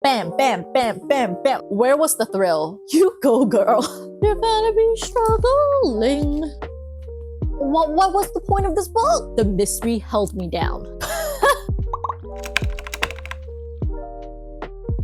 Bam, bam, bam, bam, bam. Where was the thrill? You go, girl. You're gonna be struggling. What was the point of this book? The mystery held me down.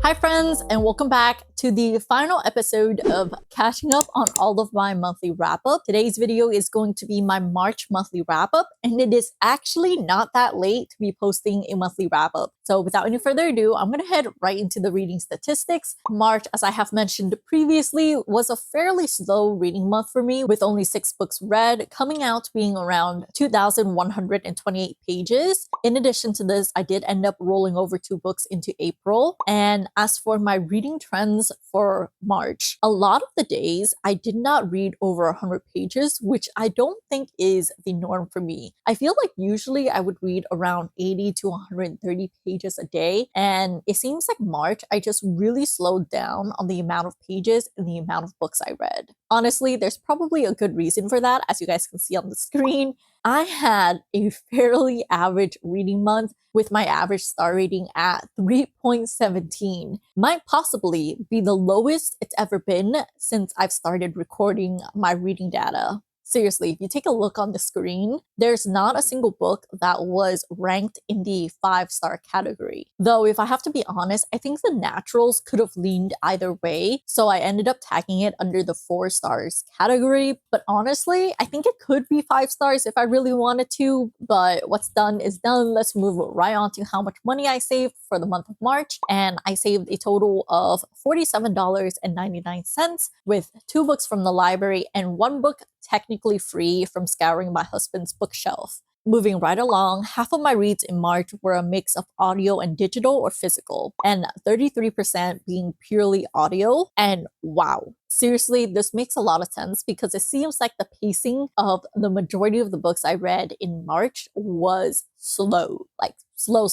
Hi friends, and welcome back to the final episode of catching up on all of my monthly wrap-up. Today's video is going to be my March monthly wrap-up, and it is actually not that late to be posting a monthly wrap-up. So without any further ado, I'm gonna head right into the reading statistics. March, as I have mentioned previously, was a fairly slow reading month for me, with only 6 books read, coming out being around 2,128 pages. In addition to this, I did end up rolling over 2 books into April, and as for my reading trends for March, a lot of the days I did not read over 100 pages, which I don't think is the norm for me. I feel like usually I would read around 80 to 130 pages a day, and it seems like March I just really slowed down on the amount of pages and the amount of books I read. Honestly, there's probably a good reason for that, as you guys can see on the screen. I had a fairly average reading month with my average star rating at 3.17. Might possibly be the lowest it's ever been since I've started recording my reading data. Seriously, if you take a look on the screen, there's not a single book that was ranked in the 5-star category. Though, if I have to be honest, I think the naturals could have leaned either way, so I ended up tagging it under the 4 stars category. But honestly, I think it could be 5 stars if I really wanted to, but what's done is done. Let's move right on to how much money I saved for the month of March, and I saved a total of $47.99 with 2 books from the library and 1 book technically free from scouring my husband's bookshelf. Moving right along, half of my reads in March were a mix of audio and digital or physical, and 33% being purely audio. And wow, seriously, this makes a lot of sense because it seems like the pacing of the majority of the books I read in March was slow, like slow.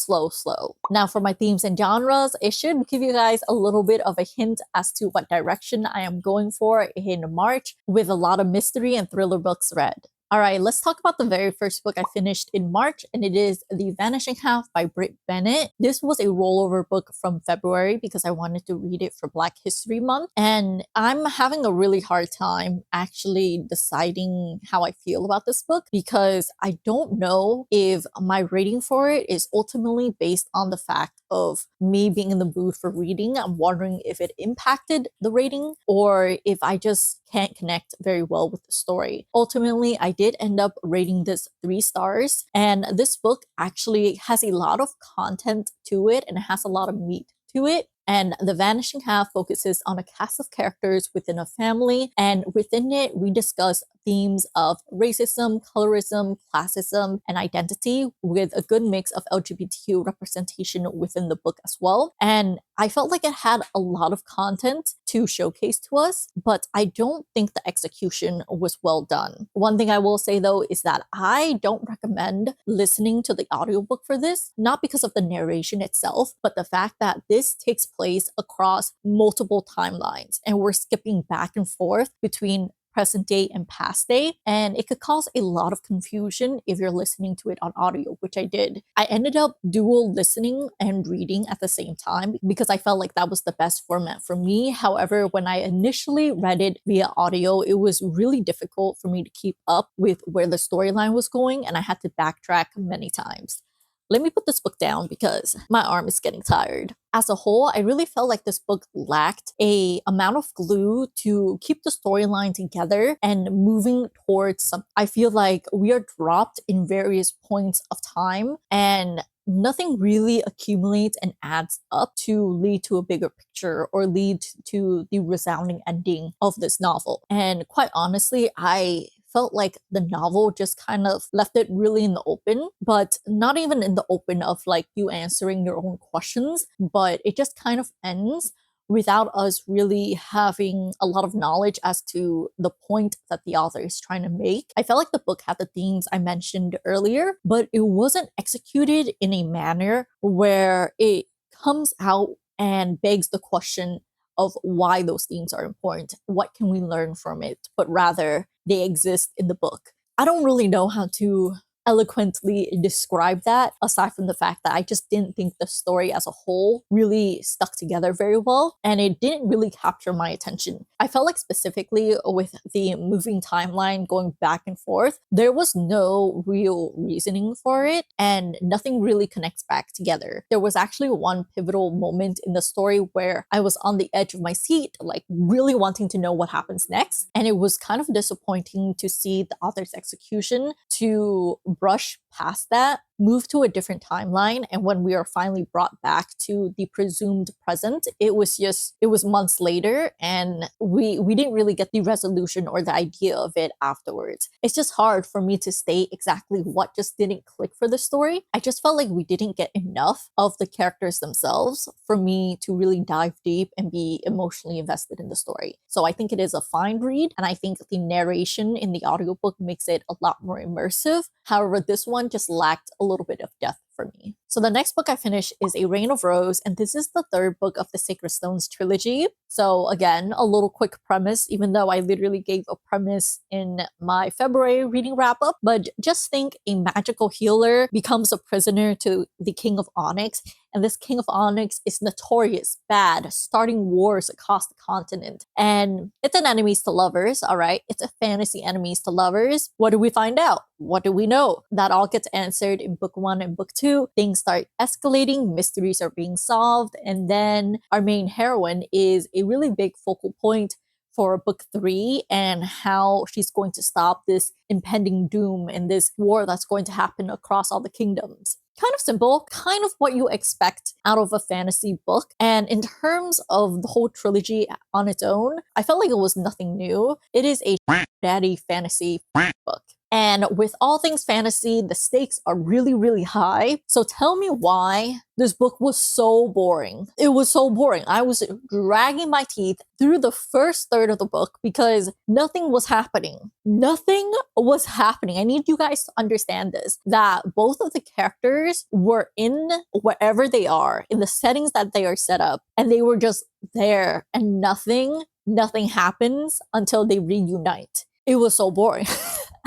Now for my themes and genres, it should give you guys a little bit of a hint as to what direction I am going for in March, with a lot of mystery and thriller books read. Alright, let's talk about the very first book I finished in March, and it is The Vanishing Half by Bennett. This was a rollover book from February because I wanted to read it for Black History Month, and I'm having a really hard time actually deciding how I feel about this book because I don't know if my rating for it is ultimately based on the fact of me being in the mood for reading. I'm wondering if it impacted the rating or if I just can't connect very well with the story. Ultimately, I did end up rating this 3 stars, and this book actually has a lot of content to it and it has a lot of meat to it. And The Vanishing Half focuses on a cast of characters within a family, and within it we discuss themes of racism, colorism, classism, and identity, with a good mix of LGBTQ representation within the book as well. And I felt like it had a lot of content to showcase to us, but I don't think the execution was well done. One thing I will say though is that I don't recommend listening to the audiobook for this, not because of the narration itself, but the fact that this takes place across multiple timelines and we're skipping back and forth between present day and past day, and it could cause a lot of confusion if you're listening to it on audio, which I did. I ended up dual listening and reading at the same time because I felt like that was the best format for me. However, when I initially read it via audio, it was really difficult for me to keep up with where the storyline was going, and I had to backtrack many times. Let me put this book down because my arm is getting tired. As a whole, I really felt like this book lacked a amount of glue to keep the storyline together and moving towards some. I feel like we are dropped in various points of time and nothing really accumulates and adds up to lead to a bigger picture or lead to the resounding ending of this novel. And quite honestly, I felt like the novel just kind of left it really in the open, but not even in the open of like you answering your own questions, but it just kind of ends without us really having a lot of knowledge as to the point that the author is trying to make. I felt like the book had the themes I mentioned earlier, but it wasn't executed in a manner where it comes out and begs the question of why those themes are important. What can we learn from it? But rather, they exist in the book. I don't really know how to eloquently describe that, aside from the fact that I just didn't think the story as a whole really stuck together very well, and it didn't really capture my attention. I felt like specifically with the moving timeline going back and forth, there was no real reasoning for it, and nothing really connects back together. There was actually one pivotal moment in the story where I was on the edge of my seat, like really wanting to know what happens next, and it was kind of disappointing to see the author's execution to brush past that, move to a different timeline, and when we are finally brought back to the presumed present, it was months later, and we didn't really get the resolution or the idea of it afterwards. It's just hard for me to state exactly what just didn't click for the story. I just felt like we didn't get enough of the characters themselves for me to really dive deep and be emotionally invested in the story. So I think it is a fine read, and I think the narration in the audiobook makes it a lot more immersive. However, this one just lacked a little bit of depth for me. So the next book I finished is A Reign of Rose, and this is the third book of the Sacred Stones trilogy. So again, a little quick premise, even though I literally gave a premise in my February reading wrap up, but just think a magical healer becomes a prisoner to the King of Onyx, and this King of Onyx is notorious, bad, starting wars across the continent. And it's an enemies to lovers, all right? It's a fantasy enemies to lovers. What do we find out? What do we know? That all gets answered in book 1 and book 2. Things start escalating, mysteries are being solved, and then our main heroine is a really big focal point for book 3 and how she's going to stop this impending doom and this war that's going to happen across all the kingdoms. Kind of simple, kind of what you expect out of a fantasy book. And in terms of the whole trilogy on its own, I felt like it was nothing new. It is a daddy fantasy book. And with all things fantasy, the stakes are really, really high. So tell me why this book was so boring. It was so boring. I was dragging my teeth through the first third of the book because nothing was happening. Nothing was happening. I need you guys to understand this, that both of the characters were in wherever they are, in the settings that they are set up, and they were just there, and nothing happens until they reunite. It was so boring.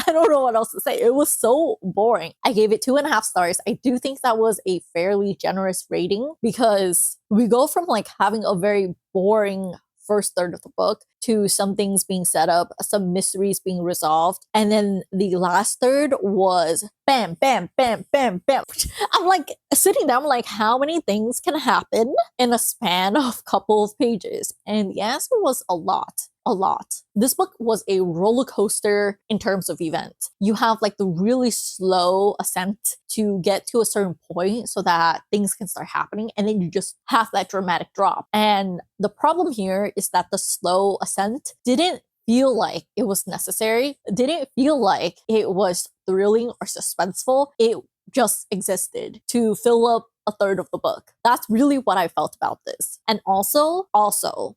I don't know what else to say. It was so boring. I gave it 2.5 stars. I do think that was a fairly generous rating because we go from like having a very boring first third of the book to some things being set up, some mysteries being resolved, and then the last third was bam, bam, bam, bam, bam. I'm like sitting there, I'm like, how many things can happen in a span of a couple of pages? And the answer was a lot. A lot. This book was a roller coaster in terms of event. You have like the really slow ascent to get to a certain point so that things can start happening, and then you just have that dramatic drop. And the problem here is that the slow ascent didn't feel like it was necessary, didn't feel like it was thrilling or suspenseful. It just existed to fill up a third of the book. That's really what I felt about this. And also,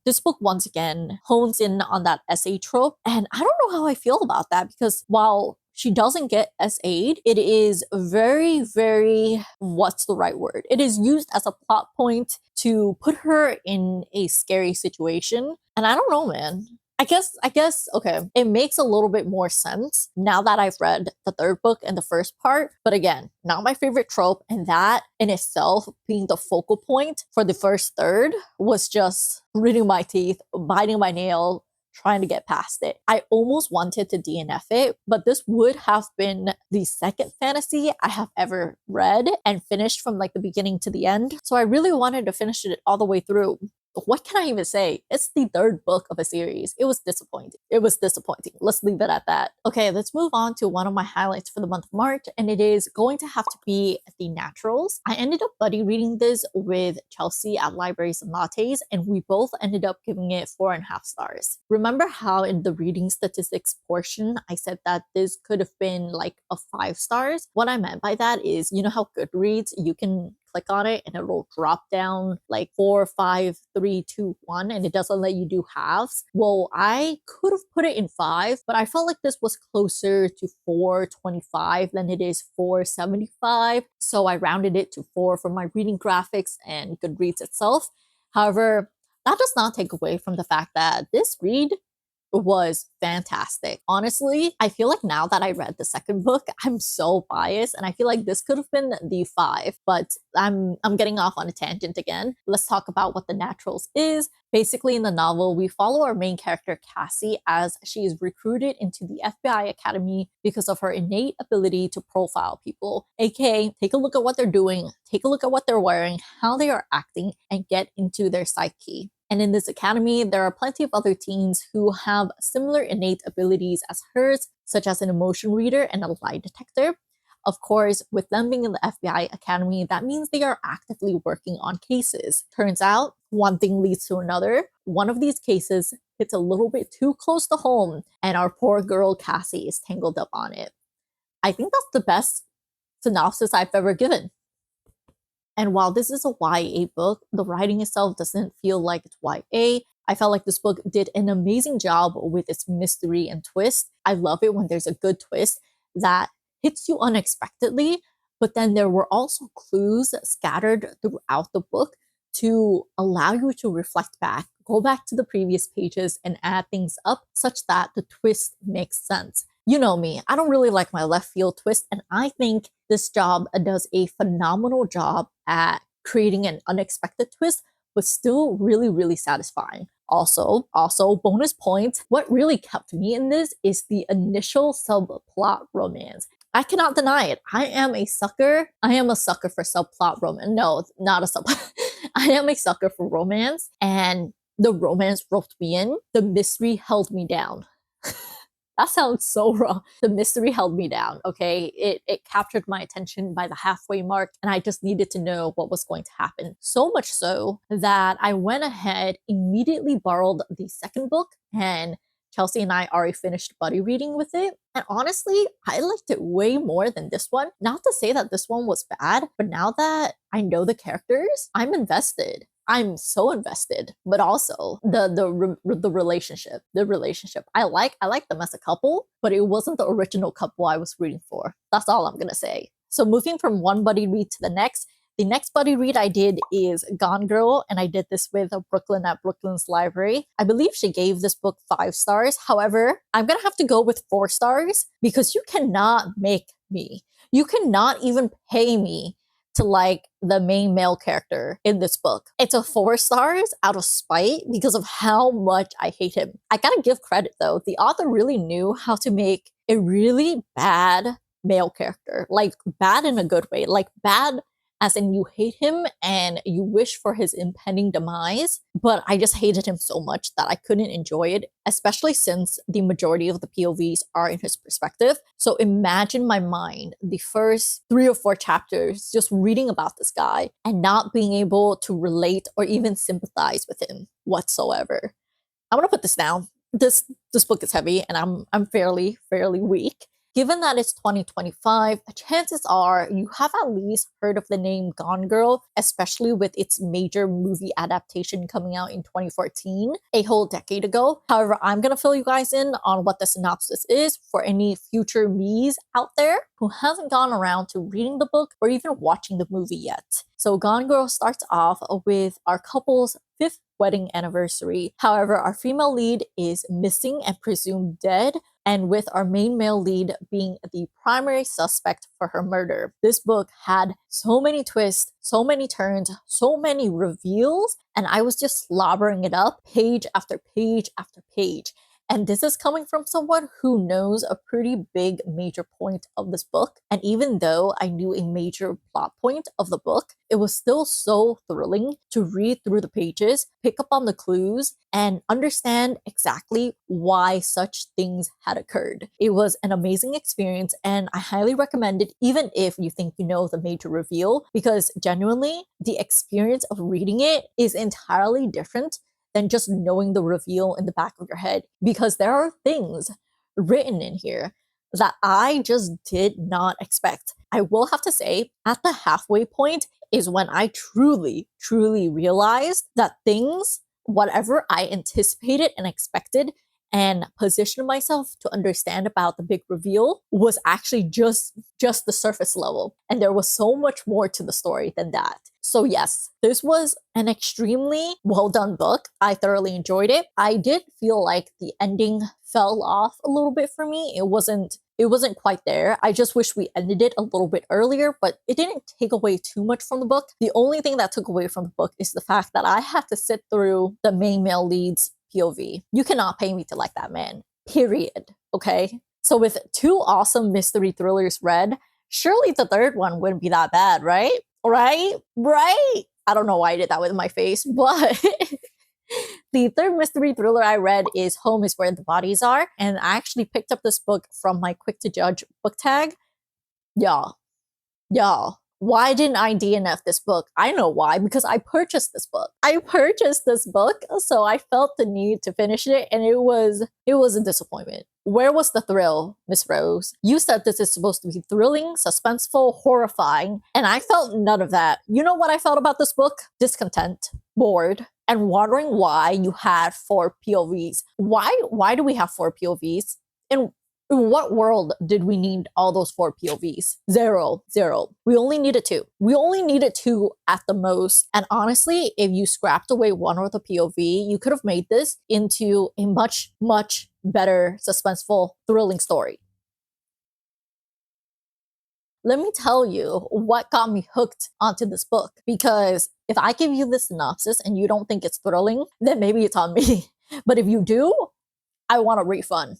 this book once again hones in on that SA trope. And I don't know how I feel about that because while she doesn't get SA'd, it is very, very, what's the right word? It is used as a plot point to put her in a scary situation. And I don't know, man. I guess, okay, it makes a little bit more sense now that I've read the third book and the first part. But again, not my favorite trope. And that in itself being the focal point for the first third was just gritting my teeth, biting my nail, trying to get past it. I almost wanted to DNF it, but this would have been the second fantasy I have ever read and finished from like the beginning to the end. So I really wanted to finish it all the way through. What can I even say? It's the third book of a series. It was disappointing. Let's leave it at that. Okay, let's move on to one of my highlights for the month of March, and it is going to have to be The Naturals. I ended up buddy reading this with Chelsea at Libraries and Lattes, and we both ended up giving it 4.5 stars. Remember how in the reading statistics portion, I said that this could have been like a 5 stars? What I meant by that is, you know how Goodreads, you can click on it and it will drop down like 4, 5, 3, 2, 1, and it doesn't let you do halves. Well, I could have put it in 5, but I felt like this was closer to 4.25 than it is 4.75. So I rounded it to 4 for my reading graphics and Goodreads itself. However, that does not take away from the fact that this read was fantastic. Honestly, I feel like now that I read the second book, I'm so biased and I feel like this could have been the 5, but I'm getting off on a tangent again. Let's talk about what The Naturals is. Basically, in the novel, we follow our main character, Cassie, as she is recruited into the FBI Academy because of her innate ability to profile people, aka take a look at what they're doing, take a look at what they're wearing, how they are acting, and get into their psyche. And in this academy, there are plenty of other teens who have similar innate abilities as hers, such as an emotion reader and a lie detector. Of course, with them being in the FBI Academy, that means they are actively working on cases. Turns out, one thing leads to another. One of these cases hits a little bit too close to home, and our poor girl Cassie is tangled up on it. I think that's the best synopsis I've ever given. And while this is a YA book, the writing itself doesn't feel like it's YA. I felt like this book did an amazing job with its mystery and twist. I love it when there's a good twist that hits you unexpectedly, but then there were also clues scattered throughout the book to allow you to reflect back, go back to the previous pages and add things up such that the twist makes sense. You know me, I don't really like my left field twist, and I think this job does a phenomenal job at creating an unexpected twist, but still really, really satisfying. Also, bonus points, what really kept me in this is the initial subplot romance. I cannot deny it. I am a sucker. I am a sucker for subplot romance. No, not a sub. I am a sucker for romance, and the romance roped me in. The mystery held me down. That sounds so wrong. The mystery held me down, okay? It captured my attention by the halfway mark, and I just needed to know what was going to happen. So much so that I went ahead, immediately borrowed the second book, and Chelsea and I already finished buddy reading with it. And honestly, I liked it way more than this one. Not to say that this one was bad, but now that I know the characters, I'm invested. I'm so invested, but also the relationship. I like them as a couple, but it wasn't the original couple I was rooting for. That's all I'm gonna say. So moving from one buddy read to the next buddy read I did is Gone Girl, and I did this with Brooklyn at Brooklyn's Library. I believe she gave this book 5 stars. However, I'm gonna have to go with 4 stars because you cannot make me. You cannot even pay me to like the main male character in this book. It's a 4 stars out of spite because of how much I hate him. I gotta give credit though. The author really knew how to make a really bad male character. Like bad in a good way. Like bad as in you hate him and you wish for his impending demise, but I just hated him so much that I couldn't enjoy it, especially since the majority of the POVs are in his perspective. So imagine my mind, the first 3 or 4 chapters, just reading about this guy and not being able to relate or even sympathize with him whatsoever. I'm gonna put this down. This book is heavy and I'm fairly weak. Given that it's 2025, chances are you have at least heard of the name Gone Girl, especially with its major movie adaptation coming out in 2014, a whole decade ago. However, I'm gonna fill you guys in on what the synopsis is for any future me's out there who hasn't gone around to reading the book or even watching the movie yet. So Gone Girl starts off with our couple's 5th wedding anniversary. However, our female lead is missing and presumed dead, and with our main male lead being the primary suspect for her murder. This book had so many twists, so many turns, so many reveals, and I was just slobbering it up page after page after page. And this is coming from someone who knows a pretty big major point of this book. And even though I knew a major plot point of the book, it was still so thrilling to read through the pages, pick up on the clues, and understand exactly why such things had occurred. It was an amazing experience, and I highly recommend it even if you think you know the major reveal, because genuinely, the experience of reading it is entirely different than just knowing the reveal in the back of your head, because there are things written in here that I just did not expect. I will have to say, at the halfway point is when I truly realized that things, whatever I anticipated and expected and positioned myself to understand about the big reveal, was actually just the surface level. And there was so much more to the story than that. So yes, this was an extremely well done book. I thoroughly enjoyed it. I did feel like the ending fell off a little bit for me. It wasn't quite there. I just wish we ended it a little bit earlier, but it didn't take away too much from the book. The only thing that took away from the book is the fact that I had to sit through the main male lead's POV. You cannot pay me to like that man. Period. Okay? So with 2 awesome mystery thrillers read, surely the third one wouldn't be that bad, right? Right? Right? I don't know why I did that with my face, but the third mystery thriller I read is Home is Where the Bodies Are, and I actually picked up this book from my Quick to Judge book tag. Y'all, why didn't I DNF this book? I know why, because I purchased this book. So I felt the need to finish it, and it was a disappointment. Where was the thrill, Miss Rose? You said this is supposed to be thrilling, suspenseful, horrifying, and I felt none of that. You know what I felt about this book? Discontent, bored, and wondering why you had 4 POVs. Why do we have 4 POVs? And in what world did we need all those 4 POVs? Zero. We only needed 2. We only needed 2 at the most. And honestly, if you scrapped away one of the POV, you could have made this into a much, much better, suspenseful, thrilling story. Let me tell you what got me hooked onto this book, because if I give you the synopsis and you don't think it's thrilling, then maybe it's on me. But if you do, I want a refund.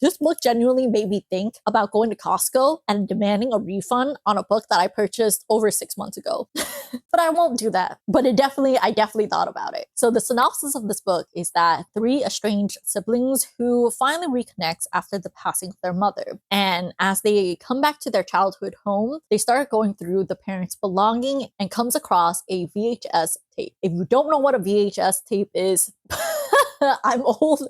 This book genuinely made me think about going to Costco and demanding a refund on a book that I purchased over 6 months ago. But I won't do that. But I definitely thought about it. So the synopsis of this book is that 3 estranged siblings who finally reconnect after the passing of their mother. And as they come back to their childhood home, they start going through the parents' belonging and comes across a VHS tape. If you don't know what a VHS tape is, I'm old.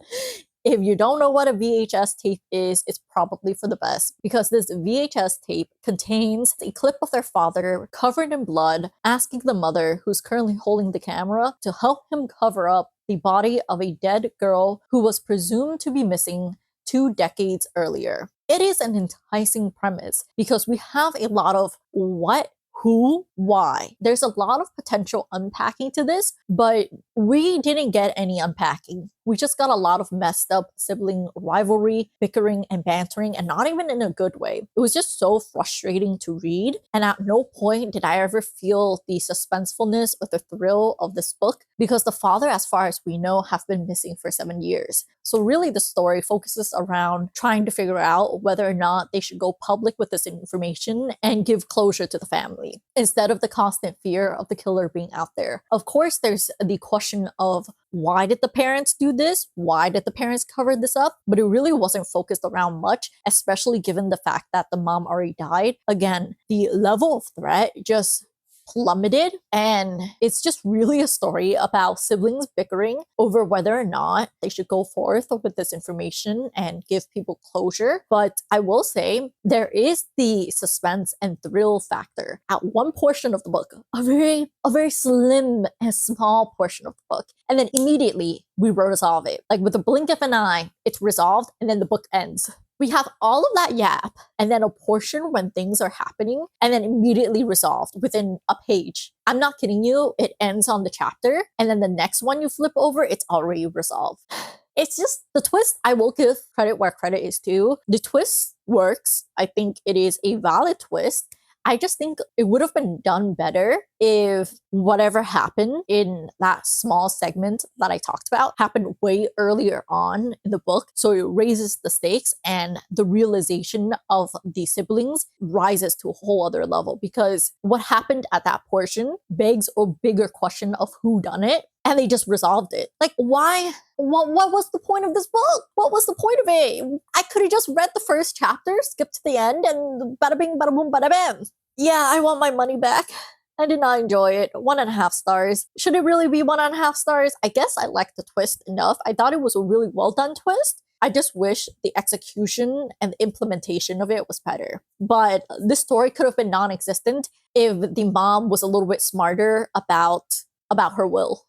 If you don't know what a VHS tape is, it's probably for the best, because this VHS tape contains a clip of their father covered in blood, asking the mother, who's currently holding the camera, to help him cover up the body of a dead girl who was presumed to be missing 2 decades earlier. It is an enticing premise because we have a lot of what, who, why. There's a lot of potential unpacking to this, but we didn't get any unpacking. We just got a lot of messed up sibling rivalry, bickering, and bantering, and not even in a good way. It was just so frustrating to read, and at no point did I ever feel the suspensefulness or the thrill of this book, because the father, as far as we know, have been missing for 7 years. So really the story focuses around trying to figure out whether or not they should go public with this information and give closure to the family, instead of the constant fear of the killer being out there. Of course, there's the question of, why did the parents do this? Why did the parents cover this up? But it really wasn't focused around much, especially given the fact that the mom already died. Again, the level of threat just plummeted, and it's just really a story about siblings bickering over whether or not they should go forth with this information and give people closure. But I will say there is the suspense and thrill factor at one portion of the book, a very slim and small portion of the book, and then immediately we resolve it. Like with a blink of an eye, it's resolved, and then the book ends. We have all of that yap, and then a portion when things are happening, and then immediately resolved within a page. I'm not kidding you, it ends on the chapter, and then the next one you flip over, it's already resolved. It's just the twist. I will give credit where credit is due. The twist works. I think it is a valid twist. I just think it would have been done better if whatever happened in that small segment that I talked about happened way earlier on in the book. So it raises the stakes, and the realization of the siblings rises to a whole other level, because what happened at that portion begs a bigger question of who done it. And they just resolved it. Like, why? What was the point of this book? What was the point of it? I could have just read the first chapter, skipped to the end, and bada bing, bada boom, bada bam. Yeah, I want my money back. I did not enjoy it. 1.5 stars. Should it really be 1.5 stars? I guess I liked the twist enough. I thought it was a really well done twist. I just wish the execution and the implementation of it was better. But this story could have been non-existent if the mom was a little bit smarter about her will.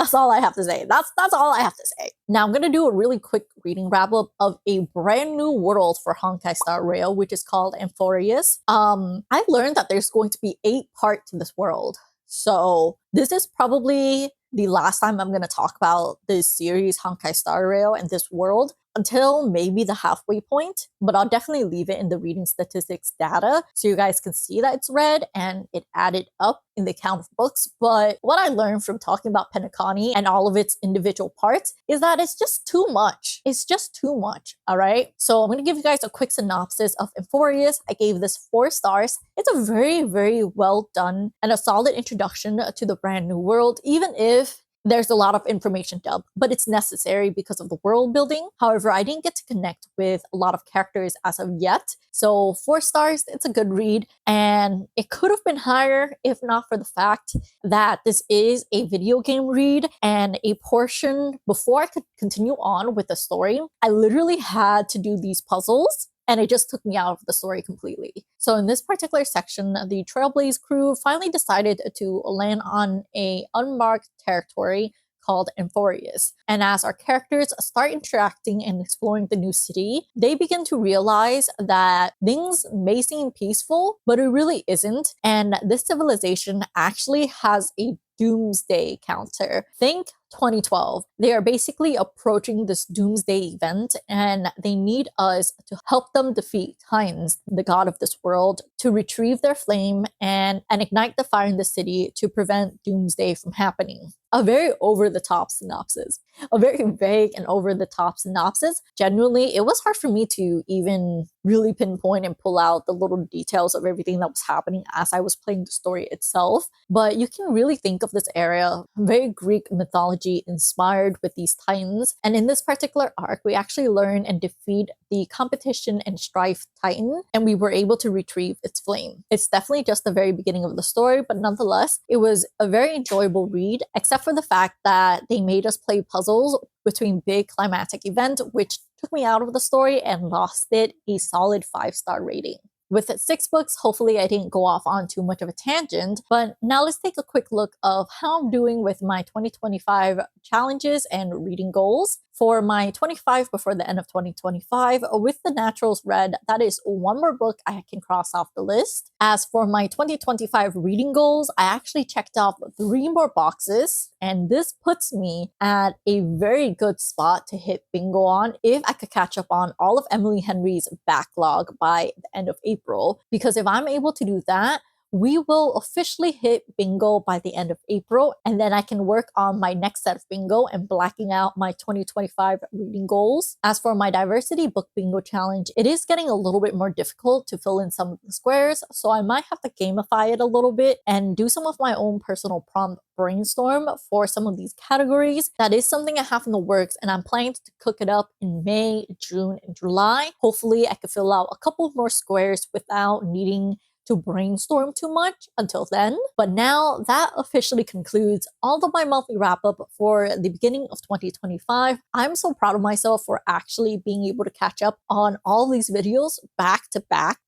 That's all I have to say. That's all I have to say. Now I'm gonna do a really quick reading wrap up of a brand new world for Honkai Star Rail, which is called Amphoreus. I learned that there's going to be 8 parts to this world. So this is probably the last time I'm gonna talk about this series, Honkai Star Rail, and this world until maybe the halfway point, but I'll definitely leave it in the reading statistics data so you guys can see that it's read and it added up in the count of books. But what I learned from talking about Penacony and all of its individual parts is that it's just too much. It's just too much, all right? So I'm going to give you guys a quick synopsis of Amphoreus. I gave this 4 stars. It's a very, very well done and a solid introduction to the brand new world, even if there's a lot of information dump, but it's necessary because of the world building. However, I didn't get to connect with a lot of characters as of yet. So 4 stars, it's a good read. And it could have been higher if not for the fact that this is a video game read and a portion before I could continue on with the story. I literally had to do these puzzles and it just took me out of the story completely. So in this particular section, the Trailblaze crew finally decided to land on a unmarked territory called Amphoreus. And as our characters start interacting and exploring the new city, they begin to realize that things may seem peaceful, but it really isn't. And this civilization actually has a doomsday counter. Think 2012. They are basically approaching this doomsday event and they need us to help them defeat Titans, the god of this world, to retrieve their flame and ignite the fire in the city to prevent doomsday from happening. A very over-the-top synopsis. A very vague and over-the-top synopsis. Genuinely, it was hard for me to even really pinpoint and pull out the little details of everything that was happening as I was playing the story itself. But you can really think of this area very Greek mythology inspired with these titans. And in this particular arc, we actually learn and defeat the competition and strife titan, and we were able to retrieve its flame. It's definitely just the very beginning of the story, but nonetheless, it was a very enjoyable read, except for the fact that they made us play puzzles between big climatic event, which took me out of the story and lost it a solid 5-star rating. With 6 books, hopefully I didn't go off on too much of a tangent, but now let's take a quick look of how I'm doing with my 2025 challenges and reading goals. For my 25 before the end of 2025, with the Naturals read, that is 1 more book I can cross off the list. As for my 2025 reading goals, I actually checked off 3 more boxes, and this puts me at a very good spot to hit bingo on if I could catch up on all of Emily Henry's backlog by the end of April. Because if I'm able to do that, we will officially hit bingo by the end of April, and then I can work on my next set of bingo and blacking out my 2025 reading goals. As for my diversity book bingo challenge, it is getting a little bit more difficult to fill in some of the squares, so I might have to gamify it a little bit and do some of my own personal prompt brainstorm for some of these categories. That is something I have in the works, and I'm planning to cook it up in May, June, and July. Hopefully I could fill out a couple more squares without needing to brainstorm too much until then. But now that officially concludes all of my monthly wrap up for the beginning of 2025. I'm so proud of myself for actually being able to catch up on all these videos back to back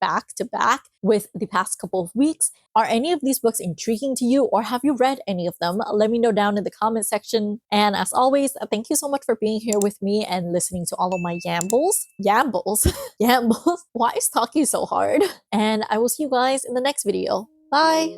with the past couple of weeks. Are any of these books intriguing to you, or have you read any of them? Let me know down in the comment section. And as always, thank you so much for being here with me and listening to all of my yambles. Yambles. Why is talking so hard? And I will see you guys in the next video. Bye!